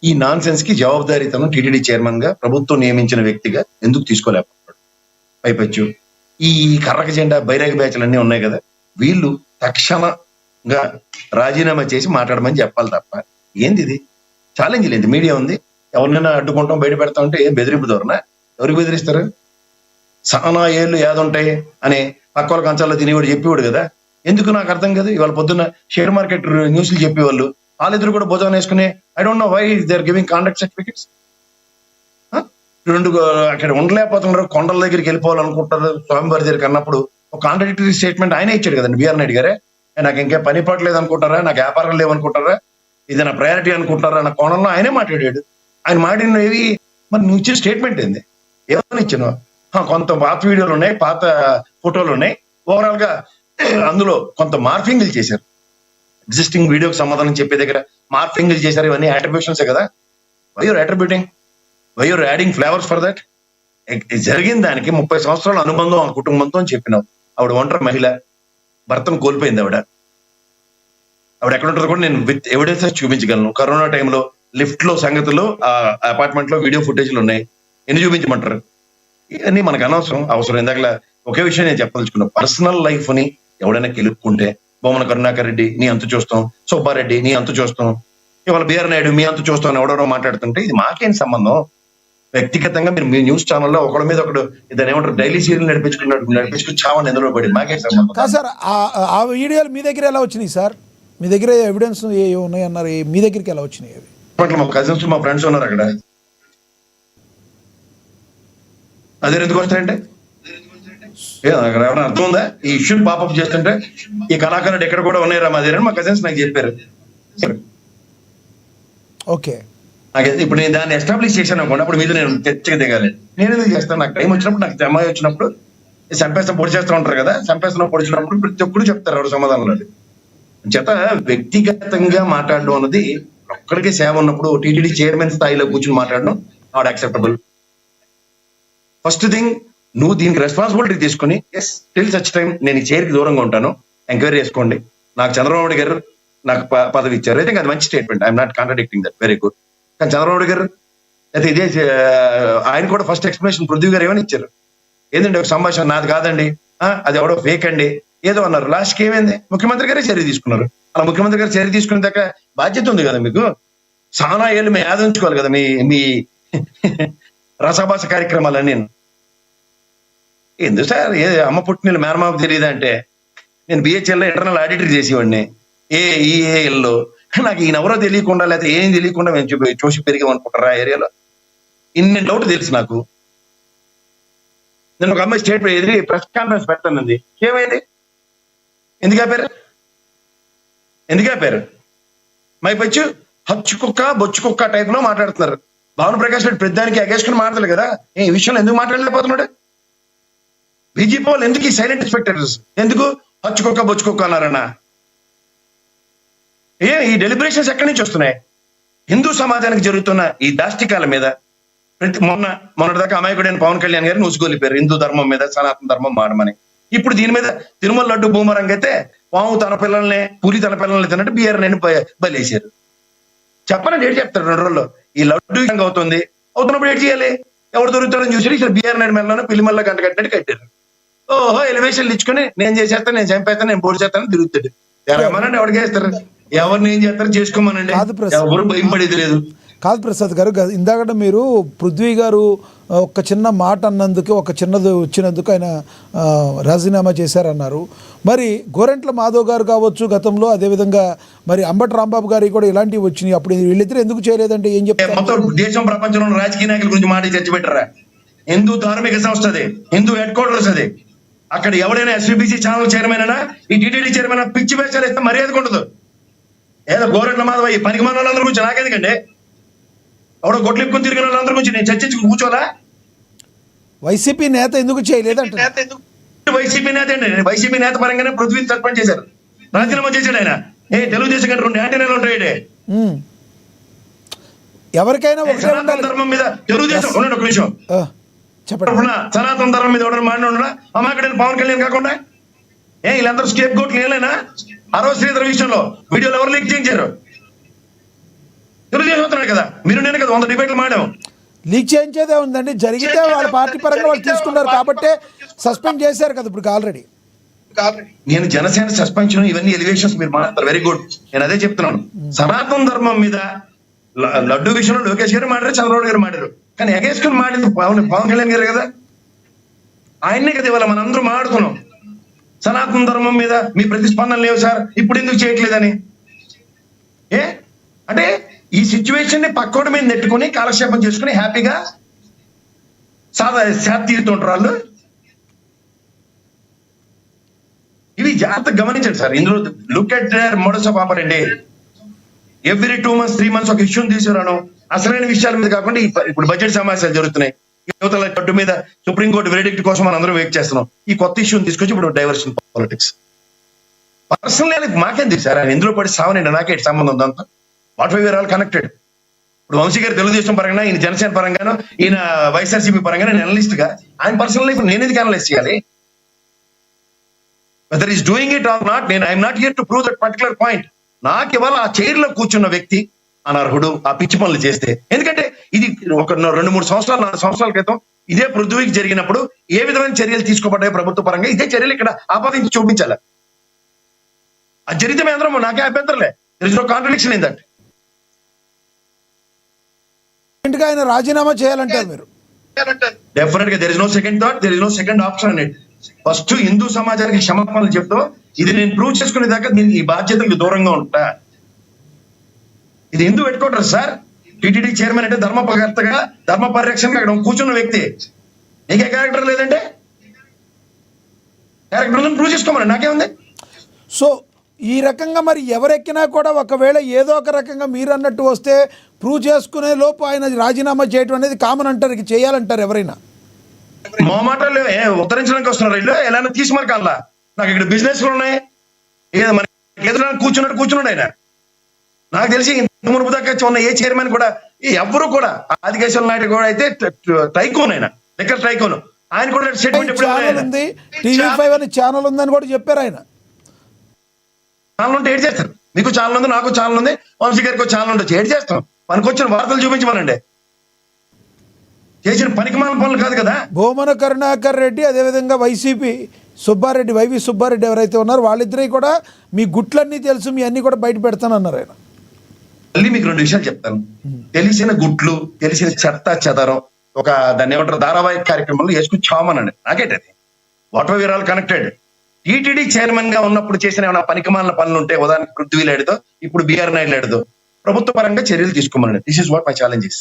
ఈ non sense కి జవాబుదారీతనం టీటీడీ చైర్మన్ గా ప్రభుత్వం నియమించిన వ్యక్తిగా ఎందుకు తీసుకోలేకపోతున్నాడు? పైపచ్చు ఈ కర్రక జెండా బైరాగ బ్యాచ్లు అన్ని ఉన్నాయి కదా, వీళ్ళు తక్షణంగా రాజీనామా చేసి మాట్లాడమని చెప్పాలి తప్ప ఏంది ఇది? ఛాలెంజ్ లేదు, మీడియా ఉంది, ఎవరినైనా అడ్డుకుంటాం బయట పెడతా ఉంటే ఏం బెదిరింపు దూరనా? ఎవరికి బెదిరిస్తారు? సానా ఏళ్ళు యాదుంటాయి అని పక్క వాళ్ళ కంచాల్లో తినేవాడు చెప్పేవాడు కదా, ఎందుకు నాకు అర్థం కాదు. ఇవాళ పొద్దున్న షేర్ మార్కెట్ న్యూస్లు చెప్పేవాళ్ళు వాళ్ళిద్దరు కూడా భుజం వేసుకుని I don't know why they are giving conduct certificates. రెండు అక్కడ ఉండలేకపోతున్నారు, కొండల దగ్గరికి వెళ్ళిపోవాలనుకుంటారు స్వామివారి దగ్గరికి అన్నప్పుడు ఒక కాంట్రడిక్టరీ స్టేట్మెంట్ ఆయనే ఇచ్చాడు కదండి బిఆర్ నాయుడు గారే. నాకు ఇంకా పని పట్టలేదు అనుకుంటారా, నాకు వ్యాపారం లేవనుకుంటారా, ఇది నా ప్రయారిటీ అనుకుంటారా అన్న కోణంలో ఆయనే మాట్లాడాడు. ఆయన మాట్లాడినవి మరి నువ్వు ఇచ్చిన స్టేట్మెంట్ ఏంది? ఏమని ఇచ్చాను? కొంత పాత వీడియోలు ఉన్నాయి, పాత ఫోటోలు ఉన్నాయి, ఓవరాల్ గా అందులో కొంత మార్ఫింగ్లు చేశారు. ఎగ్జిస్టింగ్ వీడియోకి సమాధానం చెప్పే దగ్గర మార్ఫింగ్లు చేశారు, ఇవన్నీ అట్రిబ్యూషన్స్ కదా. Why you're attributing, why you're adding flavours for that? జరిగిన దానికి 30 సంవత్సరాల అనుబంధం ఆ కుటుంబంతో అని చెప్పినావు. ఆవిడ ఒంటరి మహిళ, భర్తను కోల్పోయింది ఆవిడ ఎక్కడ ఉంటారో కూడా నేను విత్ ఎవిడెన్సెస్ చూపించగలను. కరోనా టైంలో లిఫ్ట్ లో సంగతులు, ఆ అపార్ట్మెంట్ లో వీడియో ఫుటేజ్లు ఉన్నాయి, ఎన్ని చూపించమంటారు? ఇవన్నీ మనకు అవసరం. ఇందాక ఒకే విషయం నేను చెప్పదలుచుకున్నా, పర్సనల్ లైఫ్ ని ఎవడైనా కెలుక్కుంటే బొమ్మన కరుణాకర్ రెడ్డి నీ అంతు చూస్తాం, సుబ్బారెడ్డి నీ అంతు చూస్తాం, ఇవాళ బిఆర్ నాయుడు మీ అంతు చూస్తాం ఎవడెవడో మాట్లాడుతుంటే ఇది మాకేం సంబంధం? వ్యక్తిగతంగా మీరు మీ న్యూస్ ఛానల్లో ఒకడి మీద ఒకడు దాన్ని ఏమంటారు డైలీ సీరియల్ నడిపించుకుని చావని ఎందులో పడి మాకేం సంబంధం? కాదు సార్, ఆ వీడియోలు మీ దగ్గర ఎలా వచ్చినాయి సార్? మీ దగ్గర ఎవిడెన్స్ ఉన్నాయి అన్నారు, మీ దగ్గరికి ఎలా వచ్చినాయి అవి? మా కజిన్స్ మా ఫ్రెండ్స్ ఉన్నారు అక్కడ, అదే ఎందుకు వస్తాయంటే అక్కడ ఏమైనా అర్థం ఉందా? ఈ ఇష్యూని పాపప్ చేస్తుంటే ఈ కళాకారుడు ఎక్కడ కూడా ఉన్నాయరా మా దగ్గర మా కజిన్స్ నాకు చెప్పారు. ఓకే, నాకైతే ఇప్పుడు నేను దాన్ని ఎస్టాబ్లిష్ చేశాను అనుకోండి, అప్పుడు మీద నేను చర్చగా దిగాలి. నేను ఎందుకు చేస్తాను? నాకు టైం వచ్చినప్పుడు, నాకు అమ్మాయి వచ్చినప్పుడు చంపేస్తాం పొడి చేస్తూ ఉంటారు కదా, చంపేస్తాం పొడిచినప్పుడు ప్రతి ఒక్కరు చెప్తారు ఎవరు సమాధానాలు. చేత వ్యక్తిగతంగా మాట్లాడడం అన్నది ఒక్కడికే సేవ ఉన్నప్పుడు టీటీడీ చైర్మన్ స్థాయిలో కూర్చుని మాట్లాడడం నాట్ యాక్సెప్టబుల్. ఫస్ట్ థింగ్, నువ్వు దీనికి రెస్పాన్సిబిలిటీ తీసుకుని ఎస్ టిల్ సచ్ టైం నేను ఈ చైర్కి దూరంగా ఉంటాను, ఎంక్వైరీ చేసుకోండి. నాకు చంద్రబాబు గారు నాకు పదవి ఇచ్చారు, అయితే అది మంచి statement, I'm not contradicting that, very good. కానీ చంద్రబాబు గారు అయితే ఇదే ఆయన కూడా ఫస్ట్ ఎక్స్ప్లెనేషన్ పృథ్వీ గారు ఏమని ఇచ్చారు, ఏంటంటే ఒక సంభాషణ నాది కాదండి, అది ఎవడో ఫేక్ అండి ఏదో అన్నారు. లాస్ట్కి ఏమైంది? ముఖ్యమంత్రి గారే చర్య తీసుకున్నారు. అలా ముఖ్యమంత్రి గారు చర్య తీసుకునే దాకా బాధ్యత ఉంది కదా మీకు. చాలా ఏళ్ళు మేము ఆదరించుకోవాలి కదా మీ రసభాస కార్యక్రమాలన్నీ. ఎందుకు సార్ అమ్మ పుట్టిన మేనమామకు తెలియదు అంటే, నేను బిహెచ్ఎల్లో ఇంటర్నల్ ఆడిటర్ చేసేవాడిని ఏఎల్లో, నాకు ఈయన ఎవరో తెలియకుండా లేకపోతే ఏం తెలియకుండా మేము చూసి పెరిగామనుకుంటారా ఆ ఏరియాలో? ఇన్ని డౌట్ తెలుసు నాకు. నేను ఒక అమ్మాయి స్టేట్ ఎదిరి ప్రెస్ కాన్ఫరెన్స్ పెట్టానండి, ఏమైంది? ఎందుకు ఆపారు? మైపచ్చు హచ్చు కుక్క బొచ్చు కుక్క టైప్ లో మాట్లాడుతున్నారు. భావన ప్రకాష్ రెడ్డి పెద్దానికి అగేసుకుని మాట్లాడలేదు కదా, ఈ విషయంలో ఎందుకు మాట్లాడలేకపోతున్నాడు? బీజేపీ వాళ్ళు ఎందుకు ఈ సైలెంట్ ఇన్స్పెక్టర్స్ ఎందుకు హచ్చు కుక్క బొచ్చు కుక్క అన్నారన్నా? ఈ డెలిబరేషన్స్ ఎక్కడి నుంచి వస్తున్నాయి? హిందూ సమాజానికి జరుగుతున్న ఈ దాష్టికాల మీద మొన్నటిదాకా అమాయకుడైన పవన్ కళ్యాణ్ గారిని ఉసుగొలిపారు హిందూ ధర్మం మీద, సనాతన ధర్మం మాడమని. ఇప్పుడు దీని మీద తిరుమల లడ్డు బూమరంగ్ అయితే పాము తన పిల్లల్ని పులి తన పిల్లల్ని తిన్నట్టు బిఆర్ నేను బలేసారు. చెప్పనండి, ఏంటి చెప్తారు 2 రోజుల్లో? ఈ లడ్డు అవుతున్నప్పుడు ఏంటి చేయాలి? ఎవరు దొరుకుతారని చూసి ఇక్కడ బిఆర్ నాయుడు మెల్లలో పిల్లిమల్ల గంట కట్టినట్టు కట్టారు. ఓహో ఎలివేషన్లు ఇచ్చుకుని నేను చేసేస్తాను, నేను చంపేస్తాను, నేను పొడి చేస్తాను తిరుగుతాడు. ఏమనండి ఎవరికి వేస్తారు? ఎవరిని ఏం చేస్తారు చేసుకోమనండి, ఎవరు భయం పడేది లేదు. కాదు ప్రసాద్ గారు, ఇందాక మీరు పృథ్వీ గారు ఒక చిన్న మాట అన్నందుకు, ఒక చిన్నది వచ్చినందుకు ఆయన రాజీనామా చేశారన్నారు. మరి గోరంట్ల మాధవ్ గారు కావచ్చు గతంలో, అదేవిధంగా మరి అంబటి రాంబాబు గారికి కూడా ఇలాంటివి వచ్చినాయి. అప్పుడు వీళ్ళిద్దరు ఎందుకు చేయలేదంటే ఏం చెప్తారు? మొత్తం దేశం ప్రపంచంలో రాజకీయ నాయకుల గురించి మాట చర్చ పెట్టరా? హిందూ ధార్మిక సంస్థ అది, హిందూ హెడ్ క్వార్టర్స్ అది. అక్కడ ఎవడైనా ఎస్వీబీసీ ఛానల్ చైర్మన్ అయినా, ఈ టీటీడీ చైర్మన్ పిచ్చి వేషాలు ఇస్తే మర్యాద ఉండదు. ఏదో గోరంట్ల మాధవ్ ఈ పనికి మనోళ్ళందరి గురించి నాకెందుకండి? ఎవడో గొడ్లిప్పుకొని తిరిగిన వాళ్ళందరి గురించి నేను చర్చించుకుని కూర్చోలా? వైసీపీ నేత ఎందుకు చేయలేదంటే, వైసీపీ నేత అండి, వైసీపీ నేత పరంగానే పృథ్వీ సస్పెండ్ చేశారు, రాజీనామా చేశాడు ఆయన. తెలుగుదేశం కంటే 2 యాంటీనాలు ఉంటాయి. ఎవరికైనా సనాతన ధర్మం మీద తెలుగుదేశం ఒక నిమిషం చెప్పండి, సనాతన ధర్మం మీద ఎవరైనా మాట్లాడున్నా అమాయకుడైన పవన్ కళ్యాణ్ కాకుండా వీళ్ళందరూ స్కేప్ గోట్లు ఏలేనా? 60 శ్రీధర్ విషయంలో వీడియోలు ఎవరు లీక్ చేయించారు? తెలుగుదేశం అవుతున్నాడు కదా, మీరు నేను కదా 100 డిబేట్లు మాడాము. లీక్ చేయించేదే ఉందండి, జరిగితే వాళ్ళ పార్టీ పరంగా వాళ్ళు తీసుకున్నారు కాబట్టే సస్పెండ్ చేశారు కదా ఇప్పుడు ఆల్రెడీ. నేను జనసేన సస్పెన్షన్ ఇవన్నీ ఎలివేషన్స్ మీరు మాట్లాడతారు, వెరీ గుడ్. నేను అదే చెప్తున్నాను. సనాతన ధర్మం మీద లడ్డు విషయంలో లోకేష్ గారు మాట్లాడారు, చంద్రబాబు గారు మాట్లాడారు. కానీ ఎగేసుకుని మాడింది పవన్ కళ్యాణ్ గారు కదా, ఆయన్నే కదా ఇవాళ మనందరూ మాట్లాడుతున్నాం. సనాతన ధర్మం మీద మీ ప్రతిస్పందన లేవు సార్, ఇప్పుడు ఎందుకు చేయట్లేదని. అంటే ఈ సిచ్యువేషన్ ని పక్కోడి మీద నెట్టుకుని కాలక్షేపం చేసుకుని హ్యాపీగా శాత తీరుతుంటారు వాళ్ళు. ఇవి జాగ్రత్తగా గమనించండి సార్. ఇందులో look at their models of ఆపరెండి. ఎవ్రీ 2 months 3 months ఒక ఇష్యూని తీసుకురాను, అసలైన విషయాల మీద కాకుండా ఇప్పుడు బడ్జెట్ సమావేశాలు జరుగుతున్నాయి, యువతల కట్టు మీద సుప్రీంకోర్టు వెరిడిక్ట్ కోసం మనం అందరం వెయిట్ చేస్తున్నాం. ఈ కొత్త ఇష్యూని తీసుకొచ్చి ఇప్పుడు డైవర్షన్ పాలిటిక్స్. పర్సనల్ మాకేం తెలుసు సార్, ఆయన ఎందులో పడి సావనండి, నాకే సంబంధం దాంతో. What why are all connected. ఇప్పుడు వంశీ గారు తెలుగుదేశం పరంగా, ఈయన జనసేన పరంగాను, ఈయన వైఎస్ఆర్సీపీ పరంగా, నేను అనలిస్ట్ గా ఆయన పర్సనల్ లైఫ్ నేను ఎందుకు అనలైజ్ చేయాలి? Whether is doing it or not, నేను I am not here to prove that particular point. నాకు ఇవాళ ఆ చైర్ లో కూర్చున్న వ్యక్తి అనర్హుడు ఆ పిచ్చి పనులు చేస్తే. ఎందుకంటే ఇది ఒక 2-3 సంవత్సరాలు 4 సంవత్సరాల క్రితం ఇదే పృథ్వీకి జరిగినప్పుడు ఏ విధమైన చర్యలు తీసుకోబడ్డాయి ప్రభుత్వ పరంగా, ఇదే చర్యలు ఇక్కడ ఆపాదించి చూపించాలి. అది జరిగితే మేము అందరం, నాకే అభ్యంతరలే, there is no contradiction in that. ఇంటికి ఆయన రాజీనామా చేయాలంటారు మీరు? డెఫినెట్ గా there is no second thought, there is no second option on it. First Hindu సమాజానికి క్షమాపణలు చెప్తాం. ఇది నేను ప్రూవ్ చేసుకునే దాకా దీనికి ఈ బాధ్యతలకు దూరంగా ఉంటా. ఇది హిందూ పెట్టుకుంటారు సార్. టీటీడీ చైర్మన్ అంటే ధర్మకర్తగా, ధర్మ పరిరక్షణగా అక్కడ కూర్చున్న వ్యక్తి. నీకే క్యారెక్టర్ లేదంటే క్యారెక్టర్ ప్రూవ్ చేసుకోమని నాకేముంది. సో ఈ రకంగా మరి ఎవరెక్కినా కూడా ఒకవేళ ఏదో ఒక రకంగా మీరు అన్నట్టు వస్తే ప్రూవ్ చేసుకునే లోపు ఆయన రాజీనామా చేయడం అనేది కామన్ అంటారు, ఇది చేయాలంటారు ఎవరైనా. మాటలు ఉత్తరించడానికి వస్తున్నారు ఇల్లు, ఎలా తీసుమని కల్లా నాకు ఇక్కడ బిజినెస్ ఉన్నాయి, మనకి ఎదురు కూర్చున్నాడు ఆయన. నాకు తెలిసి ఇంత మునుపు దాకా ఉన్న ఏ చైర్మన్ కూడా, ఎవరు కూడా, ఆదికేశ్వర నాయుడు కూడా అయితే టైకోన్, ఆయన లెక్కర్ టైకోన్, ఆయన కూడా ఛానల్ ఉంది, TV5 అని ఛానల్ ఉందని కూడా చెప్పారు ఆయన. ఛానల్ ఉంటే ఏడ్ చేస్తారు. మీకు ఛానల్ ఉంది, నాకు ఛానల్ ఉంది, వంశీ గారికి ఛానల్ ఉండొచ్చు, ఏడ్ చేస్తాం. పనికొచ్చిన వార్తలు చూపించమనండి, చేసిన పనికిమాల పనులు కాదు కదా. భూమన కరుణాకర్ రెడ్డి, అదేవిధంగా వైసీపీ సుబ్బారెడ్డి, వైవి సుబ్బారెడ్డి ఎవరైతే ఉన్నారో వాళ్ళిద్దరే కూడా మీ గుట్లన్నీ తెలుసు, మీ అన్ని కూడా బయట పెడతానన్నారు ఆయన. మళ్ళీ మీకు 2 విషయాలు చెప్తాను. తెలిసిన గుట్లు, తెలిసిన చెత్త చెదరం ఒక దాన్ని ఏమంటారు ధారావాహిక కార్యక్రమంలో వేసుకుని చామనండి. నాకేంటది, whatever all connected. TTD chairman గా ఉన్నప్పుడు చేసిన ఏమైనా పనికిమాలిన పనులు ఉంటే, ఉదాహరణకి పృథ్వీ లేడుతో, ఇప్పుడు బిఆర్ నాయుడు లేడుతో, ప్రభుత్వ పరంగా చర్యలు తీసుకోమనండి. This is what my challenge is.